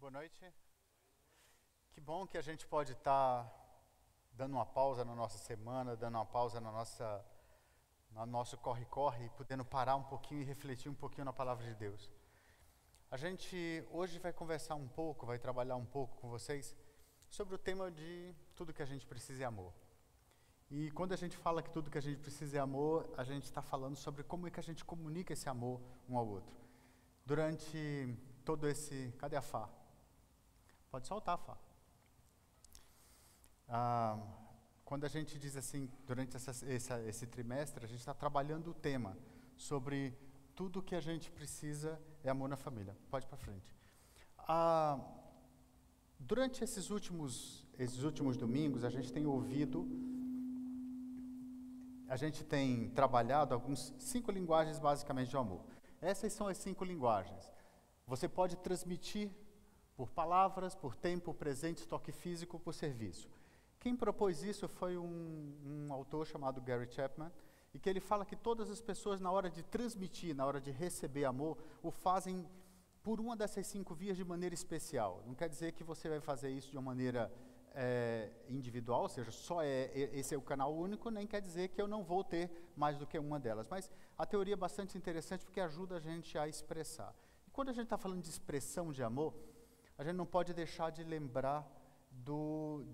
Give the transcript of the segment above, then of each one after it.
Boa noite. Que bom que a gente pode estar dando uma pausa na nossa semana, dando uma pausa no nosso corre-corre e podendo parar um pouquinho e refletir um pouquinho na palavra de Deus. A gente hoje vai conversar um pouco, vai trabalhar um pouco com vocês sobre o tema de tudo que a gente precisa é amor. E quando a gente fala que tudo que a gente precisa é amor, a gente está falando sobre como é que a gente comunica esse amor um ao outro. Durante todo esse... Cadê a Fá? Pode soltar, Fá. Quando a gente diz assim, durante esse trimestre, a gente está trabalhando o tema sobre tudo que a gente precisa é amor na família. Pode ir para frente. Durante esses últimos domingos, a gente tem ouvido, a gente tem trabalhado 5 linguagens basicamente de amor. Essas são as 5 linguagens. Você pode transmitir por palavras, por tempo, presente, toque físico, por serviço. Quem propôs isso foi um autor chamado Gary Chapman, e que ele fala que todas as pessoas, na hora de transmitir, na hora de receber amor, o fazem por uma dessas 5 vias de maneira especial. Não quer dizer que você vai fazer isso de uma maneira individual, ou seja, esse é o canal único, nem quer dizer que eu não vou ter mais do que uma delas. Mas a teoria é bastante interessante porque ajuda a gente a expressar. E quando a gente está falando de expressão de amor, a gente não pode deixar de lembrar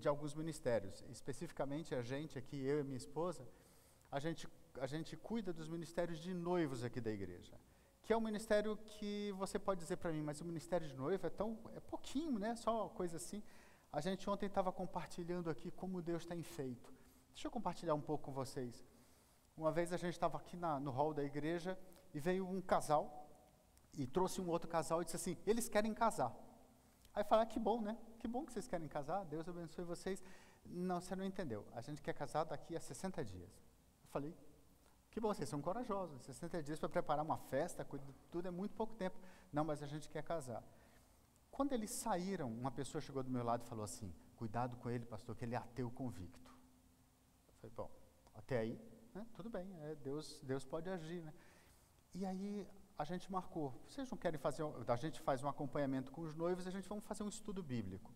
de alguns ministérios. Especificamente a gente aqui, eu e minha esposa, a gente cuida dos ministérios de noivos aqui da igreja. Que é um ministério que você pode dizer para mim, mas o ministério de noivo é pouquinho, né? Só uma coisa assim. A gente ontem estava compartilhando aqui como Deus tem feito. Deixa eu compartilhar um pouco com vocês. Uma vez a gente estava aqui no hall da igreja e veio um casal e trouxe um outro casal e disse assim, eles querem casar. Aí eu falei, que bom, né? Que bom que vocês querem casar, Deus abençoe vocês. Não, você não entendeu. A gente quer casar daqui a 60 dias. Eu falei, que bom, vocês são corajosos. 60 dias para preparar uma festa, tudo é muito pouco tempo. Não, mas a gente quer casar. Quando eles saíram, uma pessoa chegou do meu lado e falou assim, cuidado com ele, pastor, que ele é ateu convicto. Eu falei, bom, até aí, né? Tudo bem, Deus pode agir, né? E aí a gente marcou, vocês não querem fazer, a gente faz um acompanhamento com os noivos, a gente vai fazer um estudo bíblico.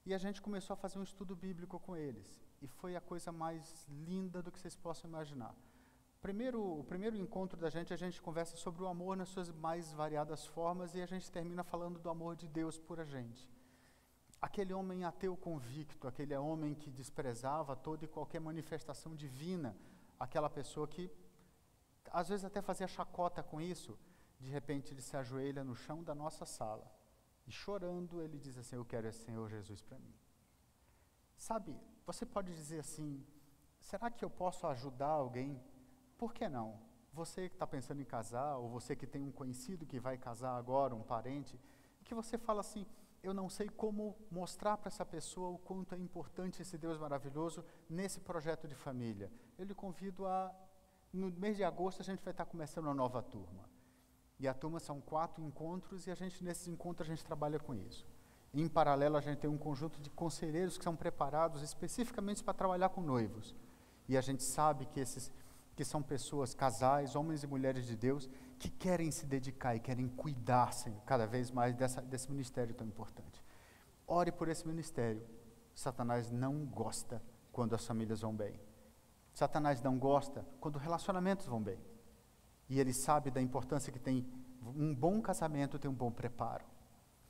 E a gente começou a fazer um estudo bíblico com eles. E foi a coisa mais linda do que vocês possam imaginar. O primeiro encontro da gente, a gente conversa sobre o amor nas suas mais variadas formas e a gente termina falando do amor de Deus por a gente. Aquele homem ateu convicto, aquele homem que desprezava toda e qualquer manifestação divina, aquela pessoa que às vezes até fazia chacota com isso, de repente ele se ajoelha no chão da nossa sala e chorando ele diz assim, eu quero esse Senhor Jesus para mim. Sabe, você pode dizer assim, será que eu posso ajudar alguém? Por que não? Você que está pensando em casar, ou você que tem um conhecido que vai casar agora, um parente, que você fala assim, eu não sei como mostrar para essa pessoa o quanto é importante esse Deus maravilhoso nesse projeto de família. Eu lhe convido no mês de agosto a gente vai estar começando uma nova turma. E a turma são 4 encontros e nesses encontros a gente trabalha com isso. Em paralelo a gente tem um conjunto de conselheiros que são preparados especificamente para trabalhar com noivos. E a gente sabe que são pessoas, casais, homens e mulheres de Deus, que querem se dedicar e querem cuidar cada vez mais desse ministério tão importante. Ore por esse ministério. Satanás não gosta quando as famílias vão bem. Satanás não gosta quando relacionamentos vão bem. E ele sabe da importância que tem um bom casamento, tem um bom preparo.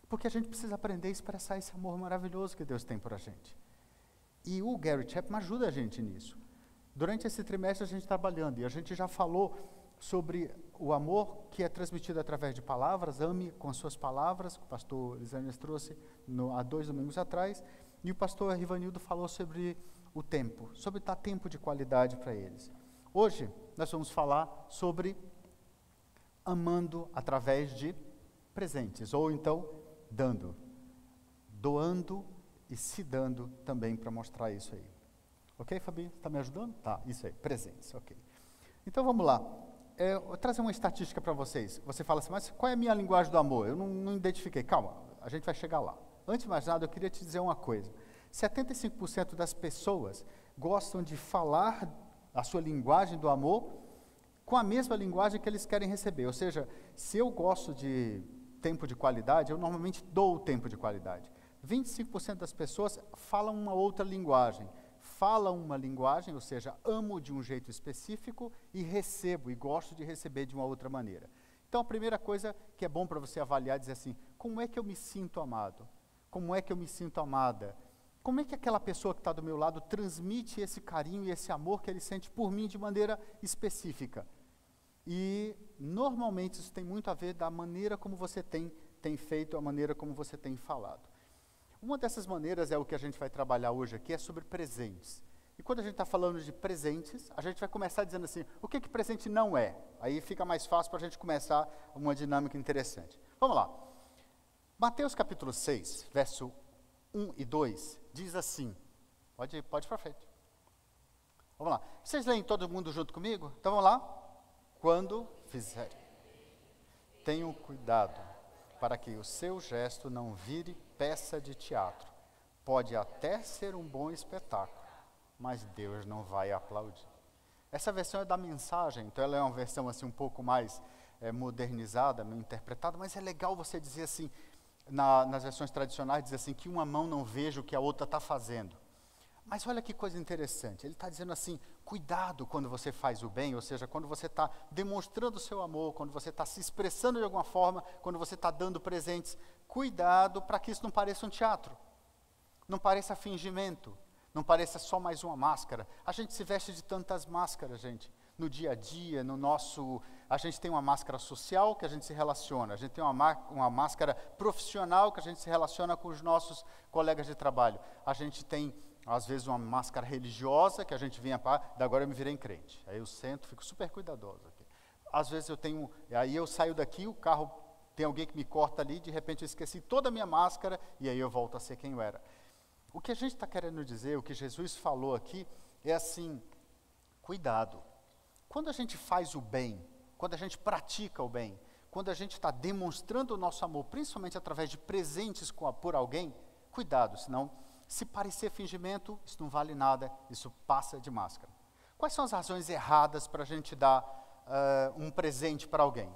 Porque a gente precisa aprender a expressar esse amor maravilhoso que Deus tem por a gente. E o Gary Chapman ajuda a gente nisso. Durante esse trimestre a gente trabalhando, e a gente já falou sobre o amor que é transmitido através de palavras, ame com as suas palavras, que o pastor Lisânias trouxe há 2 domingos atrás, e o pastor Rivanildo falou sobre o tempo, sobre dar tempo de qualidade para eles. Hoje nós vamos falar sobre amando através de presentes, ou então doando e se dando também para mostrar isso aí. Ok, Fabi? Está me ajudando? Tá, isso aí, presentes, ok. Então vamos lá. Eu vou trazer uma estatística para vocês. Você fala assim, mas qual é a minha linguagem do amor? Eu não identifiquei. Calma, a gente vai chegar lá. Antes de mais nada, eu queria te dizer uma coisa. 75% das pessoas gostam de falar a sua linguagem do amor com a mesma linguagem que eles querem receber. Ou seja, se eu gosto de tempo de qualidade, eu normalmente dou o tempo de qualidade. 25% das pessoas falam uma outra linguagem. Falam uma linguagem, ou seja, amo de um jeito específico e recebo, e gosto de receber de uma outra maneira. Então, a primeira coisa que é bom para você avaliar é dizer assim, como é que eu me sinto amado? Como é que eu me sinto amada? Como é que aquela pessoa que está do meu lado transmite esse carinho e esse amor que ele sente por mim de maneira específica? E, normalmente, isso tem muito a ver da maneira como você tem feito, a maneira como você tem falado. Uma dessas maneiras é o que a gente vai trabalhar hoje aqui, é sobre presentes. E quando a gente está falando de presentes, a gente vai começar dizendo assim, o que presente não é? Aí fica mais fácil para a gente começar uma dinâmica interessante. Vamos lá. Mateus capítulo 6, verso 1 e 2, diz assim, pode ir para frente. Vamos lá. Vocês leem todo mundo junto comigo? Então vamos lá. Quando fizerem, tenham cuidado para que o seu gesto não vire peça de teatro. Pode até ser um bom espetáculo, mas Deus não vai aplaudir. Essa versão é da Mensagem, então ela é uma versão assim um pouco mais modernizada, meio interpretada, mas é legal você dizer assim, nas versões tradicionais, dizer assim, que uma mão não veja o que a outra está fazendo. Mas olha que coisa interessante, ele está dizendo assim, cuidado quando você faz o bem, ou seja, quando você está demonstrando o seu amor, quando você está se expressando de alguma forma, quando você está dando presentes, cuidado para que isso não pareça um teatro, não pareça fingimento, não pareça só mais uma máscara. A gente se veste de tantas máscaras, gente, no dia a dia, a gente tem uma máscara social que a gente se relaciona, a gente tem uma máscara profissional que a gente se relaciona com os nossos colegas de trabalho, a gente tem às vezes uma máscara religiosa, que a gente vinha para, agora eu me virei crente. Aí eu sento, fico super cuidadoso aqui. Às vezes aí eu saio daqui, o carro, tem alguém que me corta ali, de repente eu esqueci toda a minha máscara, e aí eu volto a ser quem eu era. O que a gente está querendo dizer, o que Jesus falou aqui, é assim, cuidado. Quando a gente faz o bem, quando a gente pratica o bem, quando a gente está demonstrando o nosso amor, principalmente através de presentes por alguém, cuidado, senão, se parecer fingimento, isso não vale nada, isso passa de máscara. Quais são as razões erradas para a gente dar um presente para alguém?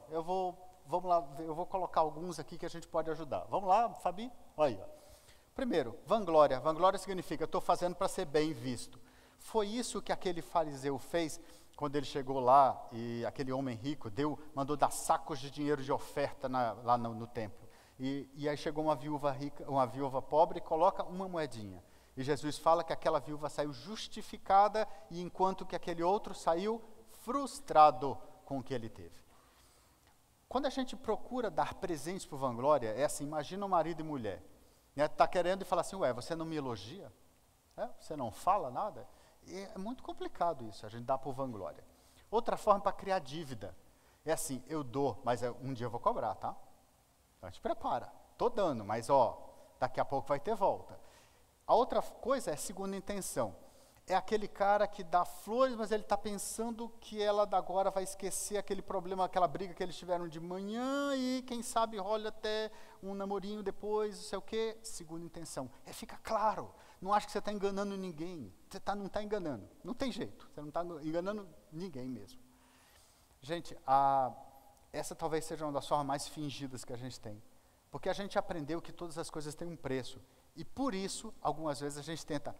Vamos lá, eu vou colocar alguns aqui que a gente pode ajudar. Vamos lá, Fabi? Olha aí. Primeiro, vanglória. Vanglória significa, estou fazendo para ser bem visto. Foi isso que aquele fariseu fez quando ele chegou lá e aquele homem rico mandou dar sacos de dinheiro de oferta lá no templo. E aí chegou uma viúva rica, uma viúva pobre e coloca uma moedinha. E Jesus fala que aquela viúva saiu justificada, e enquanto que aquele outro saiu frustrado com o que ele teve. Quando a gente procura dar presentes por vanglória, é assim, imagina um marido e mulher. Está querendo e fala assim, você não me elogia? Você não fala nada? E é muito complicado isso, a gente dá por vanglória. Outra forma para criar dívida. É assim, eu dou, mas um dia eu vou cobrar, tá? Então, a gente prepara, estou dando, mas daqui a pouco vai ter volta. A outra coisa é segunda intenção. É aquele cara que dá flores, mas ele está pensando que ela agora vai esquecer aquele problema, aquela briga que eles tiveram de manhã e quem sabe rola até um namorinho depois, não sei o quê. Segunda intenção. Fica claro, não acha que você está enganando ninguém. Você não está enganando, não tem jeito, você não está enganando ninguém mesmo. Gente, essa talvez seja uma das formas mais fingidas que a gente tem. Porque a gente aprendeu que todas as coisas têm um preço. E por isso, algumas vezes a gente tenta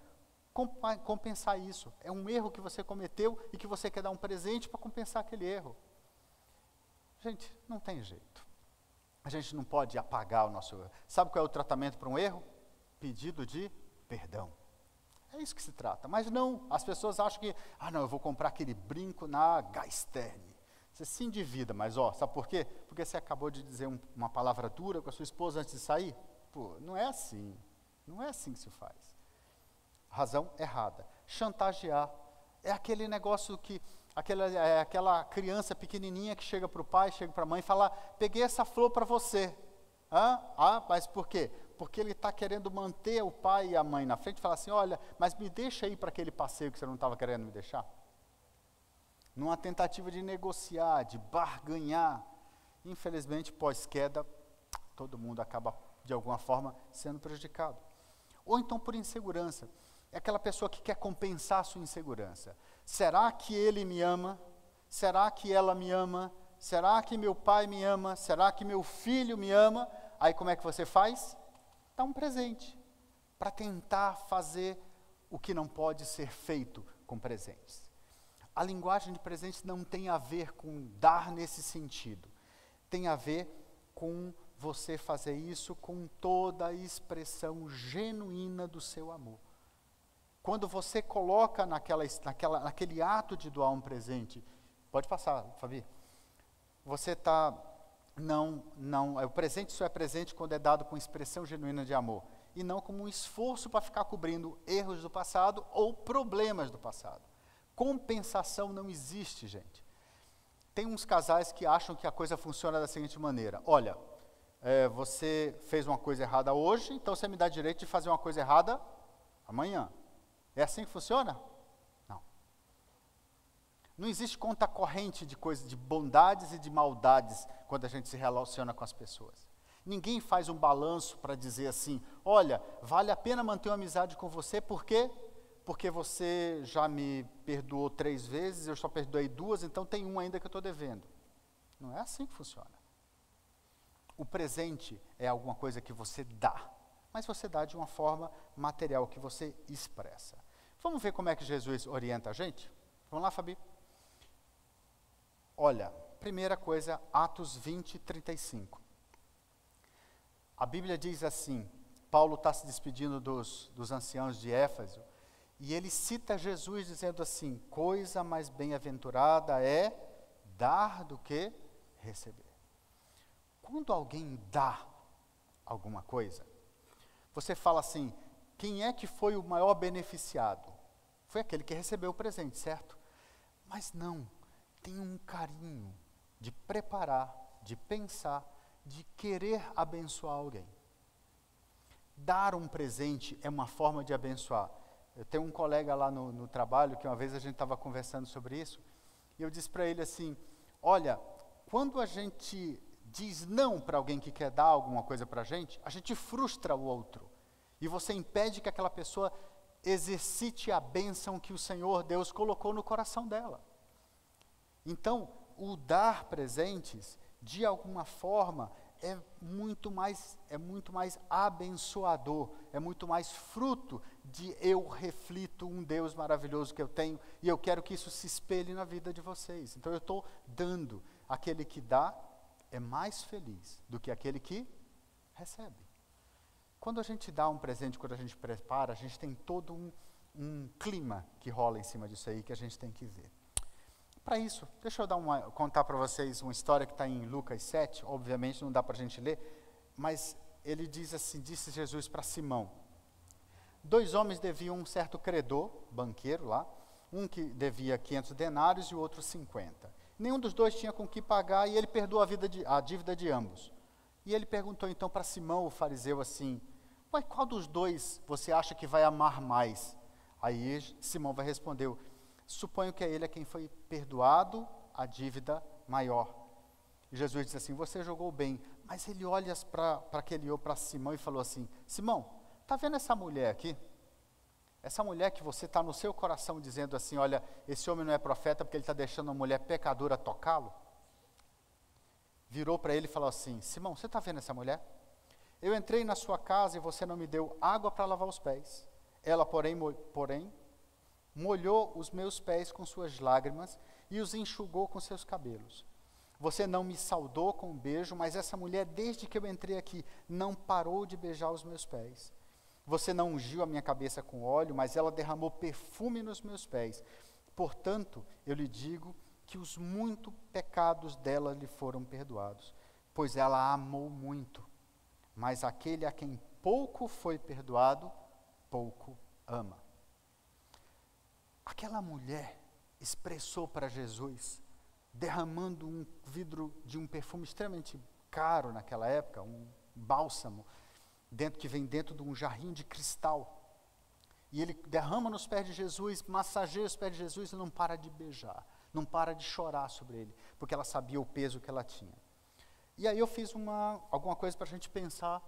compensar isso. É um erro que você cometeu e que você quer dar um presente para compensar aquele erro. Gente, não tem jeito. A gente não pode apagar o nosso erro. Sabe qual é o tratamento para um erro? Pedido de perdão. É isso que se trata. Mas não, as pessoas acham que, eu vou comprar aquele brinco na Gasterne. Você se endivida, mas sabe por quê? Porque você acabou de dizer uma palavra dura com a sua esposa antes de sair? Não é assim. Não é assim que se faz. Razão errada. Chantagear. É aquele negócio que, aquela criança pequenininha que chega para o pai, chega para a mãe e fala, peguei essa flor para você. Mas por quê? Porque ele está querendo manter o pai e a mãe na frente e fala assim, olha, mas me deixa ir para aquele passeio que você não estava querendo me deixar. Numa tentativa de negociar, de barganhar. Infelizmente, pós-queda, todo mundo acaba, de alguma forma, sendo prejudicado. Ou então por insegurança. É aquela pessoa que quer compensar a sua insegurança. Será que ele me ama? Será que ela me ama? Será que meu pai me ama? Será que meu filho me ama? Aí como é que você faz? Dá um presente para tentar fazer o que não pode ser feito com presentes. A linguagem de presentes não tem a ver com dar nesse sentido. Tem a ver com você fazer isso com toda a expressão genuína do seu amor. Quando você coloca naquele ato de doar um presente, pode passar, Fabi. Você está, o presente só é presente quando é dado com expressão genuína de amor, e não como um esforço para ficar cobrindo erros do passado ou problemas do passado. Compensação não existe, gente. Tem uns casais que acham que a coisa funciona da seguinte maneira: olha, você fez uma coisa errada hoje, então você me dá direito de fazer uma coisa errada amanhã. É assim que funciona? Não. Não existe conta corrente de coisas, de bondades e de maldades quando a gente se relaciona com as pessoas. Ninguém faz um balanço para dizer assim: olha, vale a pena manter uma amizade com você, por quê? Porque você já me perdoou 3 vezes, eu só perdoei 2, então tem 1 ainda que eu estou devendo. Não é assim que funciona. O presente é alguma coisa que você dá, mas você dá de uma forma material, que você expressa. Vamos ver como é que Jesus orienta a gente? Vamos lá, Fabi? Olha, primeira coisa, Atos 20, 35. A Bíblia diz assim, Paulo está se despedindo dos anciãos de Éfeso, e ele cita Jesus dizendo assim: coisa mais bem-aventurada é dar do que receber. Quando alguém dá alguma coisa, você fala assim: quem é que foi o maior beneficiado? Foi aquele que recebeu o presente, certo? Mas não, tem um carinho de preparar, de pensar, de querer abençoar alguém. Dar um presente é uma forma de abençoar. Eu tenho um colega lá no trabalho, que uma vez a gente estava conversando sobre isso, e eu disse para ele assim: olha, quando a gente diz não para alguém que quer dar alguma coisa para a gente frustra o outro. E você impede que aquela pessoa exercite a bênção que o Senhor Deus colocou no coração dela. Então, o dar presentes, de alguma forma, é muito mais abençoador, é muito mais fruto de eu reflito um Deus maravilhoso que eu tenho, e eu quero que isso se espelhe na vida de vocês. Então eu estou dando. Aquele que dá é mais feliz do que aquele que recebe. Quando a gente dá um presente, quando a gente prepara, a gente tem todo um clima que rola em cima disso aí, que a gente tem que ver. Para isso, deixa eu contar para vocês uma história que está em Lucas 7, obviamente não dá para a gente ler, mas ele diz assim, disse Jesus para Simão: 2 homens deviam um certo credor, banqueiro lá, um que devia 500 denários e o outro 50. Nenhum dos 2 tinha com que pagar, e ele perdoou a dívida de ambos. E ele perguntou então para Simão, o fariseu, assim: mas qual dos 2 você acha que vai amar mais? Aí Simão vai responder: suponho que é ele a quem foi perdoado a dívida maior. E Jesus diz assim: você julgou bem. Mas ele olha para Simão e falou assim: Simão, está vendo essa mulher aqui? Essa mulher que você está no seu coração dizendo assim: olha, esse homem não é profeta porque ele está deixando uma mulher pecadora tocá-lo? Virou para ele e falou assim: Simão, você está vendo essa mulher? Eu entrei na sua casa e você não me deu água para lavar os pés. Ela, porém, molhou os meus pés com suas lágrimas e os enxugou com seus cabelos. Você não me saudou com um beijo, mas essa mulher, desde que eu entrei aqui, não parou de beijar os meus pés. Você não ungiu a minha cabeça com óleo, mas ela derramou perfume nos meus pés. Portanto, eu lhe digo que os muitos pecados dela lhe foram perdoados, pois ela amou muito. Mas aquele a quem pouco foi perdoado, pouco ama. Aquela mulher expressou para Jesus, derramando um vidro de um perfume extremamente caro naquela época, um bálsamo, que vem dentro de um jarrinho de cristal. E ele derrama nos pés de Jesus, massageia os pés de Jesus e não para de beijar, não para de chorar sobre ele, porque ela sabia o peso que ela tinha. E aí eu fiz alguma coisa para a gente pensar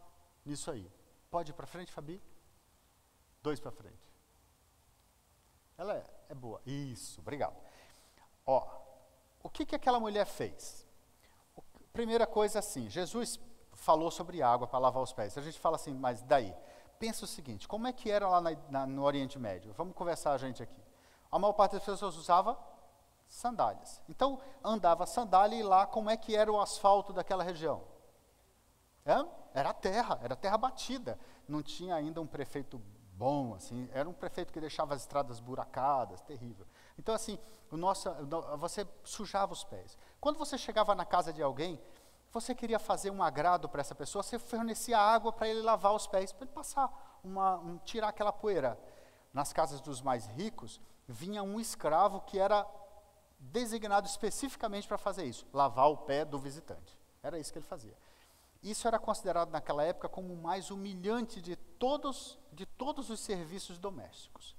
nisso aí. Pode ir para frente, Fabi? 2 para frente. Ela é boa. Isso, obrigado. Ó, o que aquela mulher fez? Primeira coisa assim, Jesus falou sobre água para lavar os pés. A gente fala assim, mas daí? Pensa o seguinte, como é que era lá no Oriente Médio? Vamos conversar a gente aqui. A maior parte das pessoas usava sandálias. Então, andava sandália e lá como é que era o asfalto daquela região? Era terra batida. Não tinha ainda um prefeito bom, assim, era um prefeito que deixava as estradas buracadas, terrível. Então, assim, você sujava os pés. Quando você chegava na casa de alguém, você queria fazer um agrado para essa pessoa, você fornecia água para ele lavar os pés, para ele passar, tirar aquela poeira. Nas casas dos mais ricos, vinha um escravo que era designado especificamente para fazer isso, lavar o pé do visitante. Era isso que ele fazia. Isso era considerado naquela época como o mais humilhante de todos os serviços domésticos.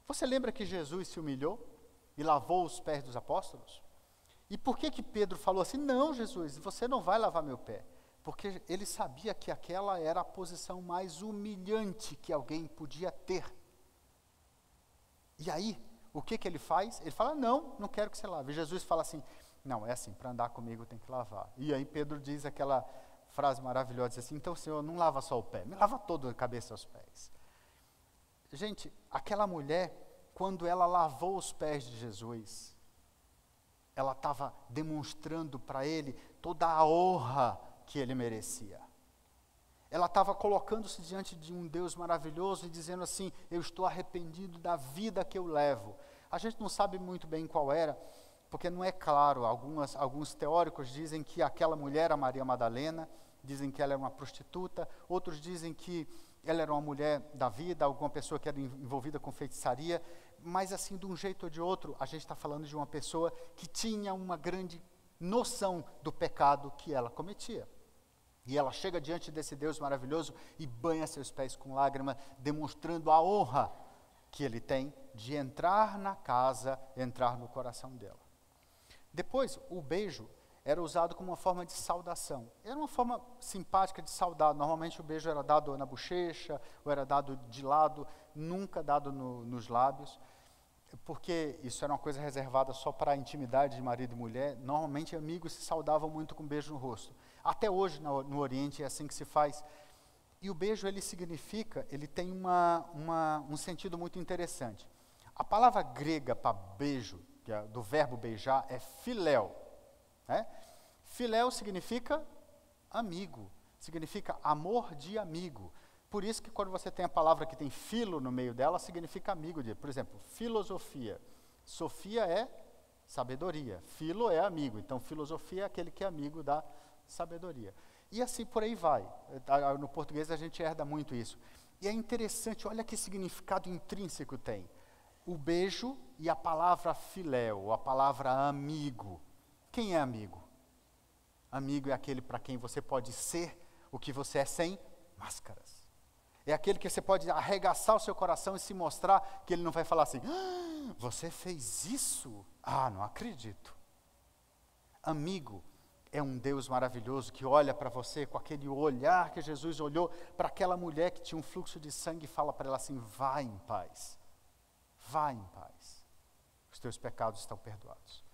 Você lembra que Jesus se humilhou e lavou os pés dos apóstolos? E por que Pedro falou assim, não, Jesus, você não vai lavar meu pé? Porque ele sabia que aquela era a posição mais humilhante que alguém podia ter. E aí, o que ele faz? Ele fala, não quero que você lave. E Jesus fala assim, não, é assim, para andar comigo tem que lavar. E aí Pedro diz aquela frase maravilhosa, diz assim, então Senhor, não lava só o pé, me lava toda a cabeça aos pés. Gente, aquela mulher, quando ela lavou os pés de Jesus, ela estava demonstrando para ele toda a honra que ele merecia. Ela estava colocando-se diante de um Deus maravilhoso e dizendo assim, eu estou arrependido da vida que eu levo. A gente não sabe muito bem qual era, porque não é claro. Alguns teóricos dizem que aquela mulher, a Maria Madalena, dizem que ela era uma prostituta, outros dizem que ela era uma mulher da vida, alguma pessoa que era envolvida com feitiçaria, mas assim, de um jeito ou de outro, a gente está falando de uma pessoa que tinha uma grande noção do pecado que ela cometia. E ela chega diante desse Deus maravilhoso e banha seus pés com lágrimas, demonstrando a honra que ele tem de entrar na casa, entrar no coração dela. Depois, o beijo era usado como uma forma de saudação. Era uma forma simpática de saudar. Normalmente o beijo era dado na bochecha, ou era dado de lado, nunca dado nos lábios, porque isso era uma coisa reservada só para a intimidade de marido e mulher. Normalmente amigos se saudavam muito com beijo no rosto. Até hoje no Oriente é assim que se faz. E o beijo, ele tem um sentido muito interessante. A palavra grega para beijo, que é do verbo beijar, é filéu. Filéu significa amigo, significa amor de amigo. Por isso que quando você tem a palavra que tem filo no meio dela, significa amigo de, por exemplo, filosofia. Sofia é sabedoria, filo é amigo, então filosofia é aquele que é amigo da sabedoria. E assim por aí vai. No português a gente herda muito isso. E é interessante, olha que significado intrínseco tem. O beijo e a palavra filéu, a palavra amigo. Quem é amigo? Amigo é aquele para quem você pode ser o que você é sem máscaras. É aquele que você pode arregaçar o seu coração e se mostrar, que ele não vai falar assim, você fez isso? Ah, não acredito. Amigo é um Deus maravilhoso que olha para você com aquele olhar que Jesus olhou para aquela mulher que tinha um fluxo de sangue e fala para ela assim, vá em paz, os teus pecados estão perdoados.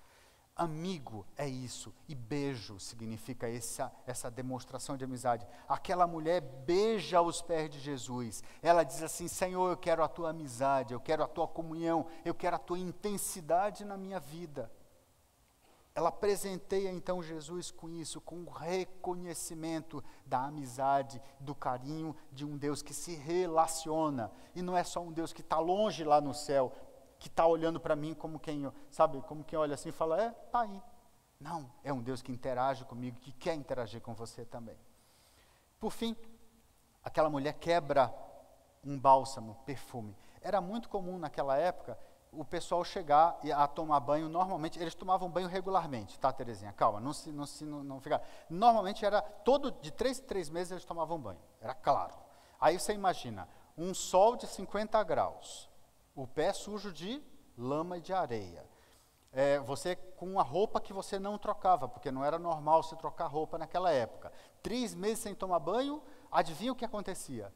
Amigo é isso, e beijo significa essa demonstração de amizade. Aquela mulher beija os pés de Jesus, ela diz assim, Senhor, eu quero a tua amizade, eu quero a tua comunhão, eu quero a tua intensidade na minha vida. Ela presenteia então Jesus com isso, com o reconhecimento da amizade, do carinho de um Deus que se relaciona, e não é só um Deus que está longe lá no céu, que está olhando para mim como quem olha assim e fala, está aí. Não, é um Deus que interage comigo, que quer interagir com você também. Por fim, aquela mulher quebra um bálsamo, perfume. Era muito comum naquela época o pessoal chegar a tomar banho, normalmente, eles tomavam banho regularmente, tá, Terezinha? Calma, não fica. Normalmente era de 3 em 3 meses eles tomavam banho, era claro. Aí você imagina, um sol de 50 graus, o pé sujo de lama e de areia. Você com uma roupa que você não trocava, porque não era normal se trocar roupa naquela época. 3 meses sem tomar banho, adivinha o que acontecia?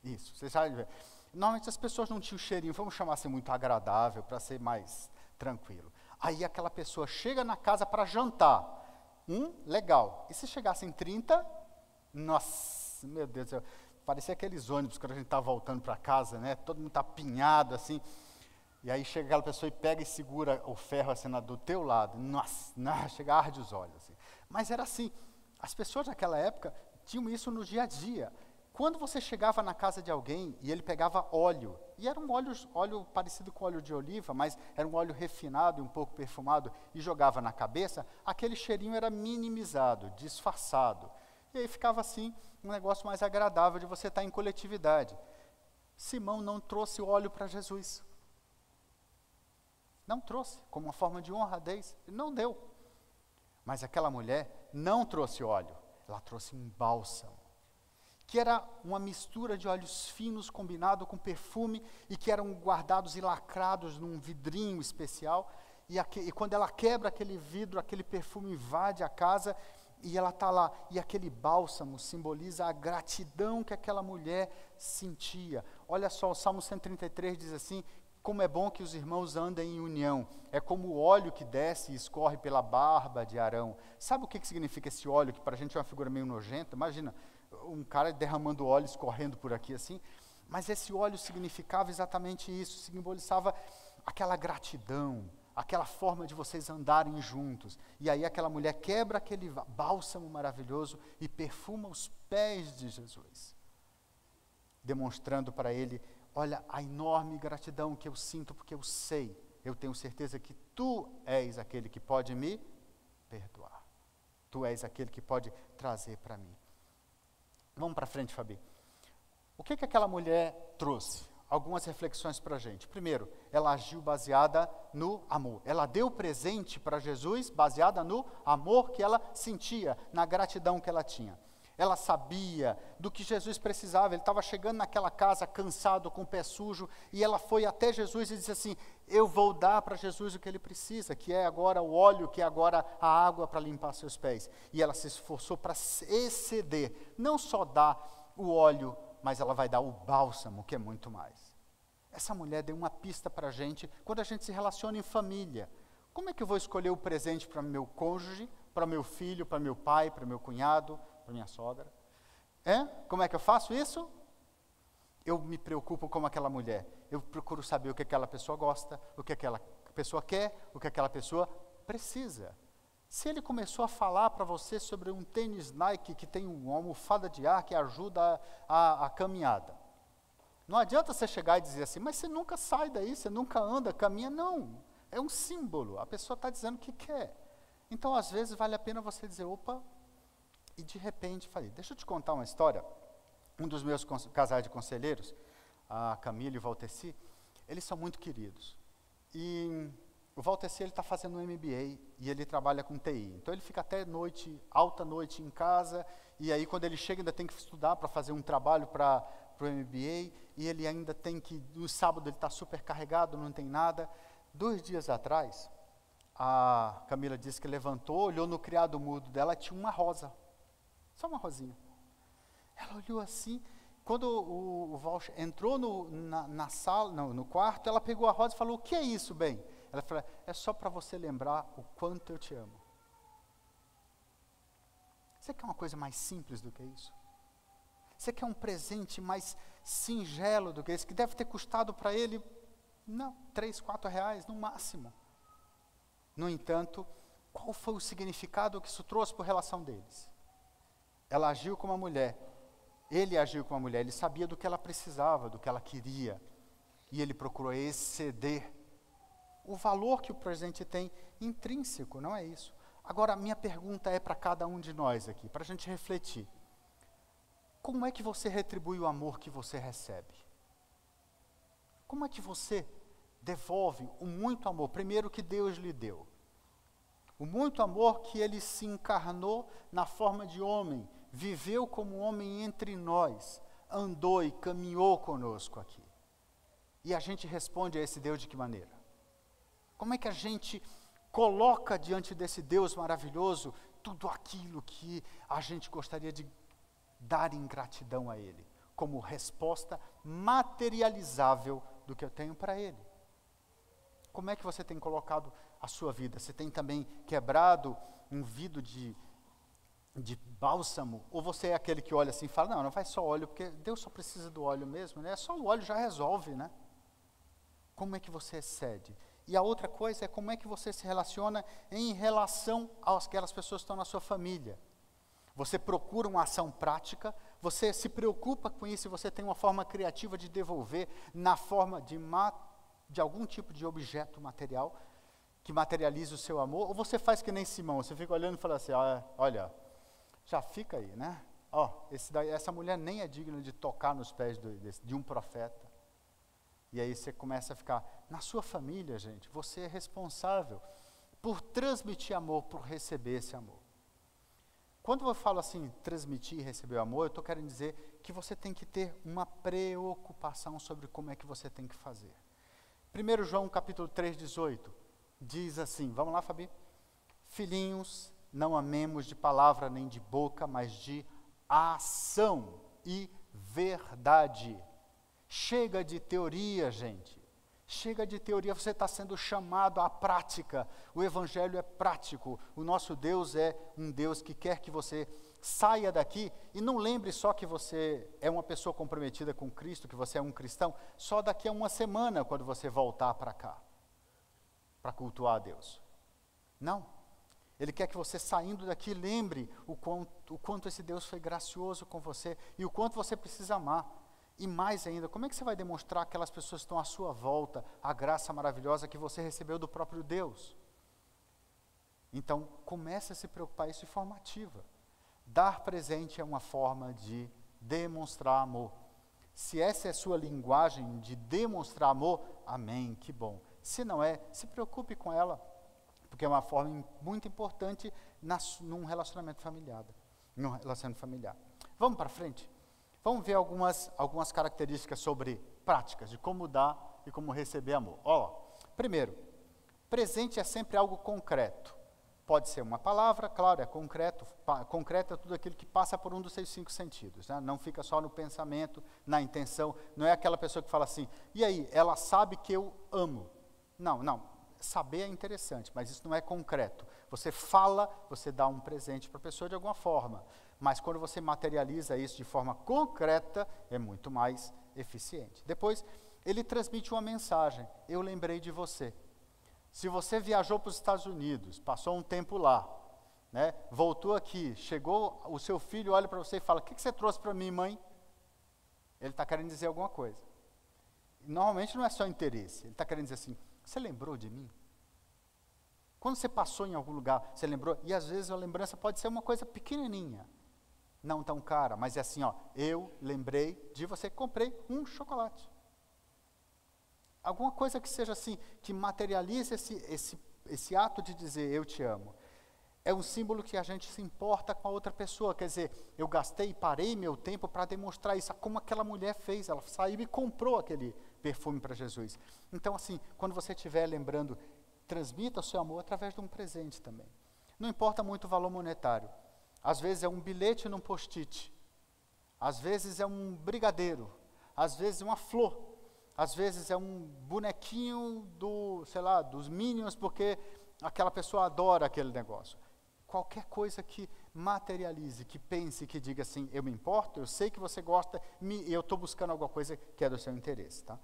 Isso, você sabe. Normalmente as pessoas não tinham cheirinho, vamos chamar assim, muito agradável, para ser mais tranquilo. Aí aquela pessoa chega na casa para jantar, legal. E se chegasse em 30, nossa, meu Deus do céu, parecia aqueles ônibus quando a gente está voltando para casa, né? Todo mundo está apinhado assim, e aí chega aquela pessoa e pega e segura o ferro assim do teu lado. Nossa, chega a arde os olhos. Assim. Mas era assim, as pessoas naquela época tinham isso no dia a dia. Quando você chegava na casa de alguém e ele pegava óleo, e era um óleo parecido com óleo de oliva, mas era um óleo refinado e um pouco perfumado, e jogava na cabeça, aquele cheirinho era minimizado, disfarçado. E aí ficava assim, um negócio mais agradável de você estar em coletividade. Simão não trouxe óleo para Jesus. Não trouxe, como uma forma de honradez, não deu. Mas aquela mulher não trouxe óleo, ela trouxe um bálsamo, que era uma mistura de óleos finos combinado com perfume e que eram guardados e lacrados num vidrinho especial. E quando ela quebra aquele vidro, aquele perfume invade a casa e ela está lá. E aquele bálsamo simboliza a gratidão que aquela mulher sentia. Olha só, o Salmo 133 diz assim, como é bom que os irmãos andem em união. É como o óleo que desce e escorre pela barba de Arão. Sabe o que significa esse óleo, que para a gente é uma figura meio nojenta? Imagina, um cara derramando óleo, escorrendo por aqui assim, mas esse óleo significava exatamente isso, simbolizava aquela gratidão, aquela forma de vocês andarem juntos. E aí aquela mulher quebra aquele bálsamo maravilhoso e perfuma os pés de Jesus, demonstrando para ele, olha a enorme gratidão que eu sinto, porque eu tenho certeza que tu és aquele que pode me perdoar, tu és aquele que pode trazer para mim. Vamos para frente, Fabi. O que aquela mulher trouxe? Algumas reflexões para a gente. Primeiro, ela agiu baseada no amor. Ela deu presente para Jesus baseada no amor que ela sentia, na gratidão que ela tinha. Ela sabia do que Jesus precisava. Ele estava chegando naquela casa cansado, com o pé sujo, e ela foi até Jesus e disse assim, eu vou dar para Jesus o que ele precisa, que é agora o óleo, que é agora a água para limpar seus pés. E ela se esforçou para exceder, não só dar o óleo, mas ela vai dar o bálsamo, que é muito mais. Essa mulher deu uma pista para a gente, quando a gente se relaciona em família. Como é que eu vou escolher o presente para meu cônjuge, para meu filho, para meu pai, para meu cunhado, para minha sogra? Como é que eu faço isso? Eu me preocupo como aquela mulher. Eu procuro saber o que aquela pessoa gosta, o que aquela pessoa quer, o que aquela pessoa precisa. Se ele começou a falar para você sobre um tênis Nike que tem uma almofada de ar que ajuda a caminhada, não adianta você chegar e dizer assim, mas você nunca sai daí, você nunca anda, caminha. Não, é um símbolo, a pessoa está dizendo o que quer. Então, às vezes, vale a pena você dizer, opa, e de repente, falei, deixa eu te contar uma história. Um dos meus casais de conselheiros, a Camila e o Valteci, eles são muito queridos. E o Valteci, ele está fazendo um MBA e ele trabalha com TI. Então, ele fica até noite, alta noite em casa, e aí quando ele chega ainda tem que estudar para fazer um trabalho para o MBA, e ele ainda tem que, no sábado ele está super carregado, não tem nada. 2 dias atrás, a Camila disse que levantou, olhou no criado mudo dela, tinha uma rosa, só uma rosinha. Ela olhou assim, quando o Val entrou na sala, no quarto, ela pegou a rosa e falou, o que é isso, bem? Ela falou, é só para você lembrar o quanto eu te amo. Você quer uma coisa mais simples do que isso? Você quer um presente mais singelo do que esse, que deve ter custado para ele, não, 3, 4 reais no máximo. No entanto, qual foi o significado que isso trouxe para a relação deles? Ela agiu como uma mulher, ele agiu como uma mulher, ele sabia do que ela precisava, do que ela queria, e ele procurou exceder o valor que o presente tem intrínseco, não é isso? Agora, a minha pergunta é para cada um de nós aqui, para a gente refletir. Como é que você retribui o amor que você recebe? Como é que você devolve o muito amor, primeiro que Deus lhe deu? O muito amor que ele se encarnou na forma de homem, viveu como homem entre nós, andou e caminhou conosco aqui. E a gente responde a esse Deus de que maneira? Como é que a gente coloca diante desse Deus maravilhoso tudo aquilo que a gente gostaria de dar em gratidão a Ele, como resposta materializável do que eu tenho para Ele? Como é que você tem colocado a sua vida? Você tem também quebrado um vidro de bálsamo? Ou você é aquele que olha assim e fala, não faz só óleo, porque Deus só precisa do óleo mesmo, né? Só o óleo já resolve, né? Como é que você excede? E a outra coisa é como é que você se relaciona em relação àquelas pessoas que estão na sua família. Você procura uma ação prática, você se preocupa com isso e você tem uma forma criativa de devolver na forma de algum tipo de objeto material que materialize o seu amor, ou você faz que nem Simão, você fica olhando e fala assim, olha, já fica aí, né? Essa mulher nem é digna de tocar nos pés de um profeta. E aí você começa a ficar, na sua família, gente, você é responsável por transmitir amor, por receber esse amor. Quando eu falo assim, transmitir e receber o amor, eu estou querendo dizer que você tem que ter uma preocupação sobre como é que você tem que fazer. 1 João capítulo 3, 18, diz assim, vamos lá, Fabi? Filhinhos, não amemos de palavra nem de boca, mas de ação e verdade. Chega de teoria, gente. Chega de teoria, você está sendo chamado à prática. O Evangelho é prático. O nosso Deus é um Deus que quer que você saia daqui e não lembre só que você é uma pessoa comprometida com Cristo, que você é um cristão, só daqui a uma semana, quando você voltar para cá, para cultuar a Deus. Não. Ele quer que você, saindo daqui, lembre o quanto esse Deus foi gracioso com você e o quanto você precisa amar. E mais ainda, como é que você vai demonstrar àquelas pessoas que estão à sua volta a graça maravilhosa que você recebeu do próprio Deus? Então, comece a se preocupar, isso de forma ativa. Dar presente é uma forma de demonstrar amor. Se essa é a sua linguagem de demonstrar amor, amém, que bom. Se não é, se preocupe com ela, porque é uma forma muito importante num relacionamento familiar. Vamos para frente? Vamos ver algumas características sobre práticas, de como dar e como receber amor. Primeiro, presente é sempre algo concreto. Pode ser uma palavra, claro, é concreto. Concreto é tudo aquilo que passa por um dos seus 5 sentidos. Né? Não fica só no pensamento, na intenção. Não é aquela pessoa que fala assim, e aí, ela sabe que eu amo. Não. Saber é interessante, mas isso não é concreto. Você fala, você dá um presente para a pessoa de alguma forma. Mas quando você materializa isso de forma concreta, é muito mais eficiente. Depois, ele transmite uma mensagem. Eu lembrei de você. Se você viajou para os Estados Unidos, passou um tempo lá, né, voltou aqui, chegou, o seu filho olha para você e fala, o que você trouxe para mim, mãe? Ele está querendo dizer alguma coisa. Normalmente não é só interesse. Ele está querendo dizer assim, você lembrou de mim? Quando você passou em algum lugar, você lembrou? E às vezes a lembrança pode ser uma coisa pequenininha. Não tão cara, mas é assim, eu lembrei de você, comprei um chocolate. Alguma coisa que seja assim, que materialize esse ato de dizer eu te amo. É um símbolo que a gente se importa com a outra pessoa, quer dizer, eu parei meu tempo para demonstrar isso, como aquela mulher fez, ela saiu e comprou aquele perfume para Jesus. Então assim, quando você estiver lembrando, transmita o seu amor através de um presente também. Não importa muito o valor monetário. Às vezes é um bilhete num post-it, às vezes é um brigadeiro, às vezes uma flor, às vezes é um bonequinho dos Minions, porque aquela pessoa adora aquele negócio. Qualquer coisa que materialize, que pense, que diga assim, eu me importo, eu sei que você gosta, e eu estou buscando alguma coisa que é do seu interesse. Tá?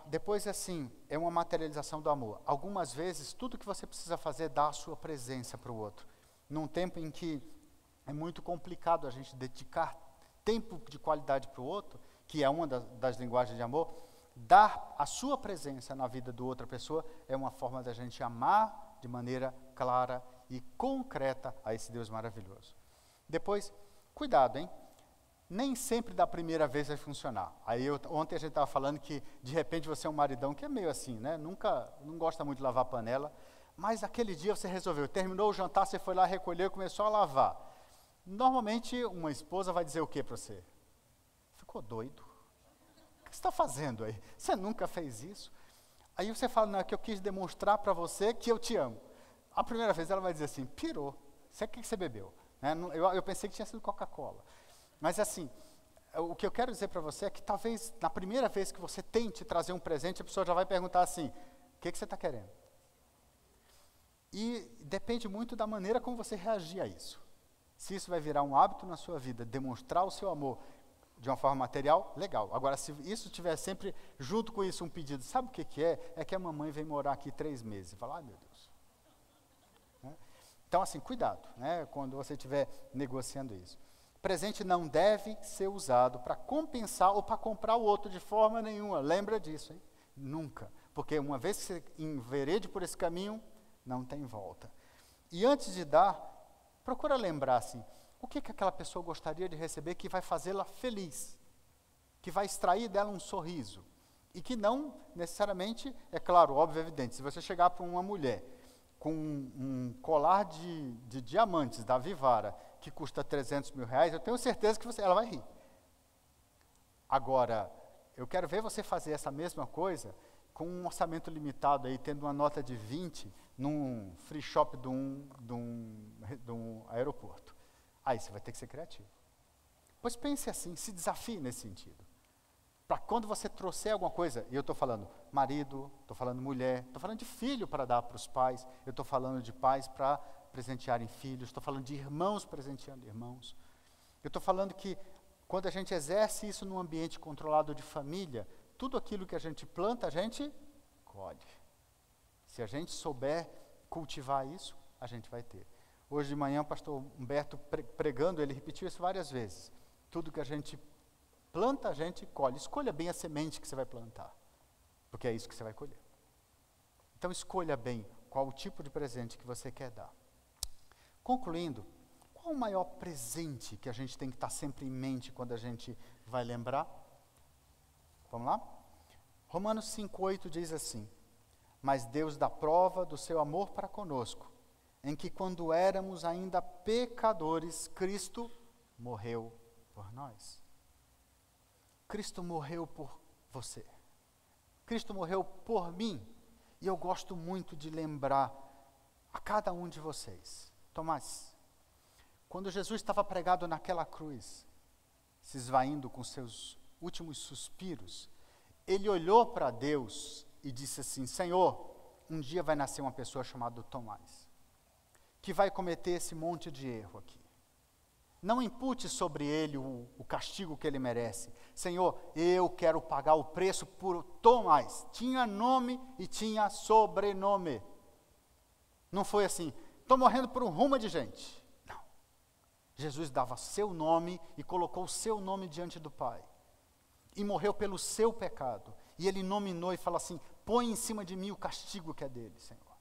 Depois, assim, é uma materialização do amor. Algumas vezes, tudo que você precisa fazer é dar a sua presença para o outro. Num tempo em que é muito complicado a gente dedicar tempo de qualidade para o outro, que é uma das linguagens de amor, dar a sua presença na vida de outra pessoa é uma forma da gente amar de maneira clara e concreta a esse Deus maravilhoso. Depois, cuidado, hein? Nem sempre da primeira vez vai funcionar. Ontem a gente estava falando que, de repente, você é um maridão que é meio assim, né? Não gosta muito de lavar panela, mas aquele dia você resolveu, terminou o jantar, você foi lá, recolheu e começou a lavar. Normalmente, uma esposa vai dizer o que para você? Ficou doido? O que você está fazendo aí? Você nunca fez isso? Aí você fala, não, é que eu quis demonstrar para você que eu te amo. A primeira vez ela vai dizer assim, pirou, o que você bebeu? Eu pensei que tinha sido Coca-Cola. Mas assim, o que eu quero dizer para você é que talvez na primeira vez que você tente trazer um presente, a pessoa já vai perguntar assim, o que você está querendo? E depende muito da maneira como você reagir a isso. Se isso vai virar um hábito na sua vida, demonstrar o seu amor de uma forma material, legal. Agora, se isso tiver sempre junto com isso um pedido, sabe o que é? É que a mamãe vem morar aqui 3 meses. E fala, ai meu Deus. Né? Então, assim, cuidado, né, quando você estiver negociando isso. Presente não deve ser usado para compensar ou para comprar o outro de forma nenhuma. Lembra disso, hein? Nunca. Porque uma vez que você enverede por esse caminho, não tem volta. E antes de dar, procura lembrar assim, o que aquela pessoa gostaria de receber que vai fazê-la feliz, que vai extrair dela um sorriso, e que não necessariamente, é claro, óbvio, evidente, se você chegar para uma mulher com um colar de diamantes da Vivara, que custa 300 mil reais, eu tenho certeza que ela vai rir. Agora, eu quero ver você fazer essa mesma coisa com um orçamento limitado, aí, tendo uma nota de 20 num free shop de um aeroporto. Aí você vai ter que ser criativo. Pois pense assim, se desafie nesse sentido. Para quando você trouxer alguma coisa, e eu estou falando marido, estou falando mulher, estou falando de filho para dar para os pais, eu estou falando de pais para presentearem filhos, estou falando de irmãos presenteando irmãos. Eu estou falando que quando a gente exerce isso num ambiente controlado de família, tudo aquilo que a gente planta, a gente colhe. Se a gente souber cultivar isso, a gente vai ter. Hoje de manhã o pastor Humberto pregando, ele repetiu isso várias vezes. Tudo que a gente planta, a gente colhe. Escolha bem a semente que você vai plantar, porque é isso que você vai colher. Então escolha bem qual o tipo de presente que você quer dar. Concluindo, qual o maior presente que a gente tem que estar sempre em mente quando a gente vai lembrar? Vamos lá? Romanos 5,8 diz assim: mas Deus dá prova do seu amor para conosco, em que quando éramos ainda pecadores, Cristo morreu por nós. Cristo morreu por você. Cristo morreu por mim. E eu gosto muito de lembrar a cada um de vocês. Tomás, quando Jesus estava pregado naquela cruz, se esvaindo com seus últimos suspiros, ele olhou para Deus e disse assim: Senhor, um dia vai nascer uma pessoa chamada Tomás, que vai cometer esse monte de erro aqui. Não impute sobre ele o castigo que ele merece. Senhor, eu quero pagar o preço por Tomás. Tinha nome e tinha sobrenome. Não foi assim, estou morrendo por um rumo de gente. Não. Jesus dava seu nome e colocou o seu nome diante do Pai. E morreu pelo seu pecado. E ele nominou e falou assim: põe em cima de mim o castigo que é dele, Senhor.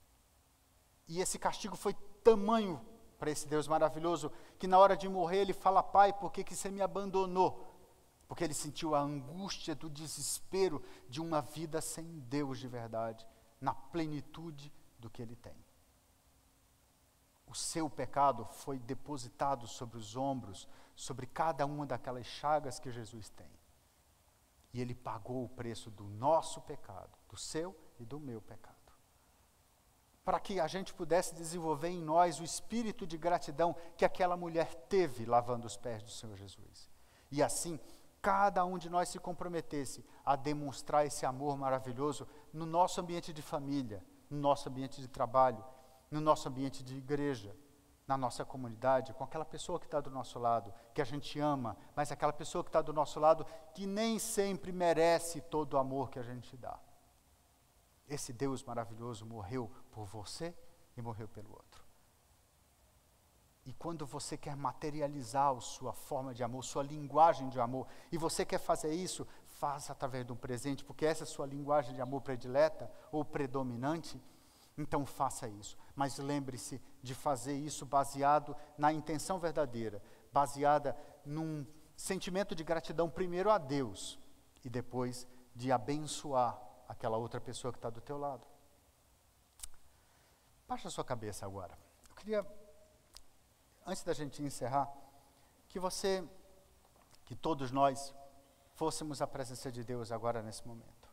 E esse castigo foi tamanho para esse Deus maravilhoso, que na hora de morrer ele fala: Pai, por que você me abandonou? Porque ele sentiu a angústia do desespero de uma vida sem Deus de verdade, na plenitude do que ele tem. O seu pecado foi depositado sobre os ombros, sobre cada uma daquelas chagas que Jesus tem. E ele pagou o preço do nosso pecado, do seu e do meu pecado, para que a gente pudesse desenvolver em nós o espírito de gratidão que aquela mulher teve lavando os pés do Senhor Jesus. E assim, cada um de nós se comprometesse a demonstrar esse amor maravilhoso no nosso ambiente de família, no nosso ambiente de trabalho, no nosso ambiente de igreja, na nossa comunidade, com aquela pessoa que está do nosso lado, que a gente ama, mas aquela pessoa que está do nosso lado, que nem sempre merece todo o amor que a gente dá. Esse Deus maravilhoso morreu por você e morreu pelo outro. E quando você quer materializar a sua forma de amor, sua linguagem de amor, e você quer fazer isso, faça através de um presente, porque essa é a sua linguagem de amor predileta ou predominante, então faça isso. Mas lembre-se de fazer isso baseado na intenção verdadeira, baseada num sentimento de gratidão primeiro a Deus e depois de abençoar aquela outra pessoa que está do teu lado. Baixa a sua cabeça agora. Eu queria, antes da gente encerrar, que todos nós fôssemos à presença de Deus agora nesse momento.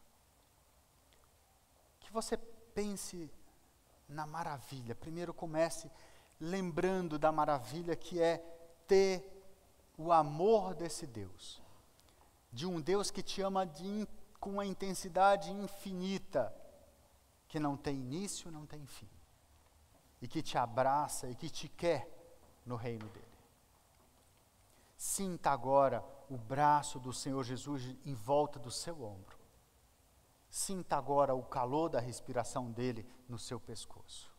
Que você pense na maravilha. Primeiro comece lembrando da maravilha que é ter o amor desse Deus. De um Deus que te ama com uma intensidade infinita, que não tem início, não tem fim. e que te abraça e que te quer no reino dele. Sinta agora o braço do Senhor Jesus em volta do seu ombro. Sinta agora o calor da respiração dele no seu pescoço.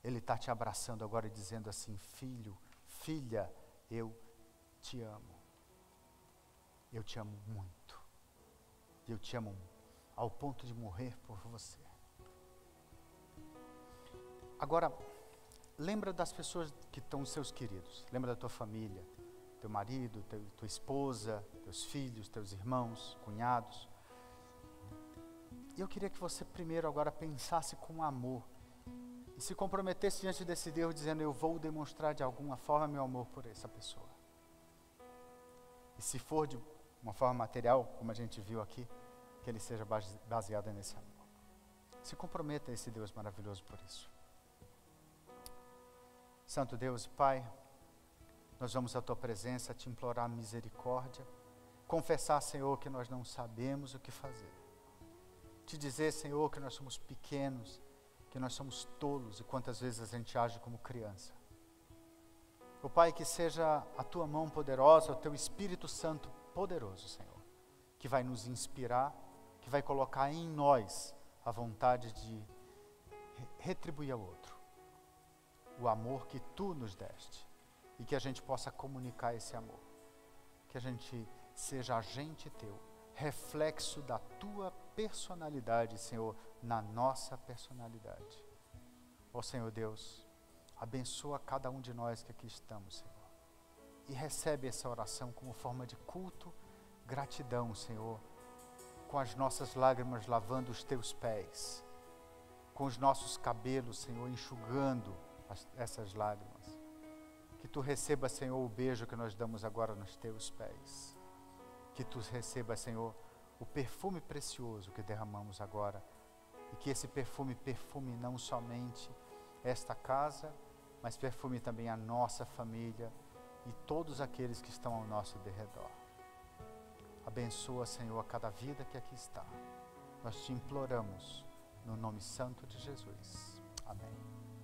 Ele está te abraçando agora e dizendo assim: filho, filha, eu te amo. Eu te amo muito. Eu te amo ao ponto de morrer por você. Agora, lembra das pessoas que estão seus queridos. Lembra da tua família, teu marido, tua esposa, teus filhos, teus irmãos, cunhados. E eu queria que você primeiro agora pensasse com amor e se comprometesse diante desse Deus dizendo: eu vou demonstrar de alguma forma meu amor por essa pessoa. E se for de uma forma material, como a gente viu aqui, que ele seja baseado nesse amor. Se comprometa a esse Deus maravilhoso por isso. Santo Deus e Pai, nós vamos à tua presença te implorar misericórdia, confessar, Senhor, que nós não sabemos o que fazer. Te dizer, Senhor, que nós somos pequenos, que nós somos tolos e quantas vezes a gente age como criança. Ó Pai, que seja a tua mão poderosa, o teu Espírito Santo poderoso, Senhor, que vai nos inspirar, que vai colocar em nós a vontade de retribuir ao outro o amor que tu nos deste, e que a gente possa comunicar esse amor, que a gente seja agente teu, reflexo da tua personalidade, Senhor, na nossa personalidade. Ó Senhor Deus, abençoa cada um de nós que aqui estamos, Senhor, e recebe essa oração como forma de culto, gratidão, Senhor, com as nossas lágrimas lavando os teus pés, com os nossos cabelos, Senhor, enxugando essas lágrimas. Que tu receba, Senhor, o beijo que nós damos agora nos teus pés. Que tu receba, Senhor, o perfume precioso que derramamos agora. E que esse perfume perfume não somente esta casa, mas perfume também a nossa família e todos aqueles que estão ao nosso derredor. Abençoa, Senhor, a cada vida que aqui está. Nós te imploramos no nome santo de Jesus. Amém.